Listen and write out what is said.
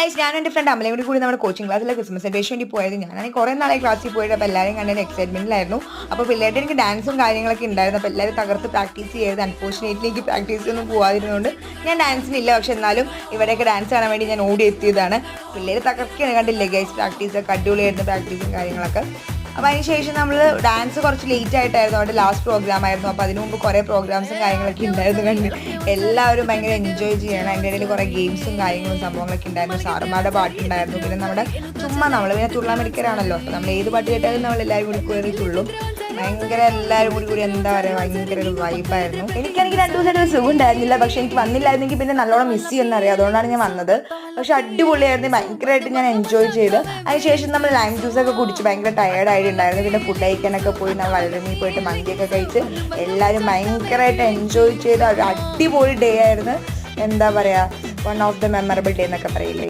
Guys, ഞാനും എൻ്റെ front അമലയും കൂടി നമ്മുടെ കോച്ചിങ് ക്ലാസ്സിലെ ക്രിസ്മസ് സെലിബ്രേഷൻ വേണ്ടി പോയത്. ഞാനാണെങ്കിൽ കുറേ നാളെ ക്ലാസ്സിൽ പോയിട്ട് അപ്പോൾ എല്ലാവരും കണ്ടതിന് എക്സൈറ്റ്മെൻറ്റിലായിരുന്നു. അപ്പോൾ പിള്ളേരുടെ എനിക്ക് ഡാൻസും കാര്യങ്ങളൊക്കെ ഉണ്ടായിരുന്നു. അപ്പോൾ എല്ലാവരും തകർത്ത് പ്രാക്ടീസ് ചെയ്ത്. അൺഫോർച്ചുനേറ്റ്ലി എനിക്ക് പ്രാക്ടീസിനൊന്നും പോകാതിരുന്നതുകൊണ്ട് ഞാൻ ഡാൻസിനില്ല. പക്ഷെ എന്നാലും ഇവിടെയൊക്കെ ഡാൻസ് കാണാൻ വേണ്ടി ഞാൻ ഓടി എത്തിയതാണ്. പിള്ളേർ തകർക്കുകയാണ്, കണ്ടില്ലേ ഗൈസ്? പ്രാക്ടീസൊക്കെ അടിപൊളിയായിരുന്നു, പ്രാക്ടീസും കാര്യങ്ങളൊക്കെ. അപ്പോൾ അതിന് ശേഷം നമ്മൾ ഡാൻസ് കുറച്ച് ലേറ്റ് ആയിട്ടായിരുന്നു, അവിടെ ലാസ്റ്റ് പ്രോഗ്രാം ആയിരുന്നു. അപ്പോൾ അതിന് മുമ്പ് കുറേ പ്രോഗ്രാംസും കാര്യങ്ങളൊക്കെ ഉണ്ടായിരുന്നു. കണ്ട് എല്ലാവരും ഭയങ്കര എൻജോയ് ചെയ്യണം. അതിൻ്റെ ഇടയിൽ കുറേ ഗെയിംസും കാര്യങ്ങളും സംഭവങ്ങളൊക്കെ ഉണ്ടായിരുന്നു. സാറുമാരുടെ പാട്ടുണ്ടായിരുന്നു. പിന്നെ നമ്മുടെ നമ്മൾ പിന്നെ തുള്ളാൻ മെഡിക്കലാണല്ലോ, അപ്പോൾ നമ്മൾ ഏത് പാട്ട് കേട്ടാലും നമ്മളെല്ലാവരും കൂടി കയറി തുള്ളും. ഭയങ്കര എല്ലാവരും കൂടി എന്താ പറയുക, ഭയങ്കര ഒരു വൈബായിരുന്നു. എനിക്കാണെങ്കിൽ 2 ദിവസമായിട്ട് ഒരു സുഖം ഉണ്ടായിരുന്നില്ല. പക്ഷേ എനിക്ക് വന്നില്ലായിരുന്നെങ്കിൽ പിന്നെ നല്ലോണം മിസ് ചെയ്യുമെന്നറിയാം, അതുകൊണ്ടാണ് ഞാൻ വന്നത്. പക്ഷെ അടിപൊളിയായിരുന്നു, ഭയങ്കരമായിട്ട് ഞാൻ എൻജോയ് ചെയ്ത്. അതിനുശേഷം നമ്മൾ ലൈം ജ്യൂസൊക്കെ കുടിച്ച് ഭയങ്കര ടയേർഡായിട്ടുണ്ടായിരുന്നു. പിന്നെ ഫുഡ് കഴിക്കാനൊക്കെ പോയി നമ്മൾ വയറിൽ പോയിട്ട് മന്തിയൊക്കെ കഴിച്ച് എല്ലാവരും ഭയങ്കരമായിട്ട് എൻജോയ് ചെയ്ത് ഒരു അടിപൊളി ഡേ ആയിരുന്നു. എന്താ പറയുക, one of the memorable day എന്നൊക്കെ പറയില്ലേ.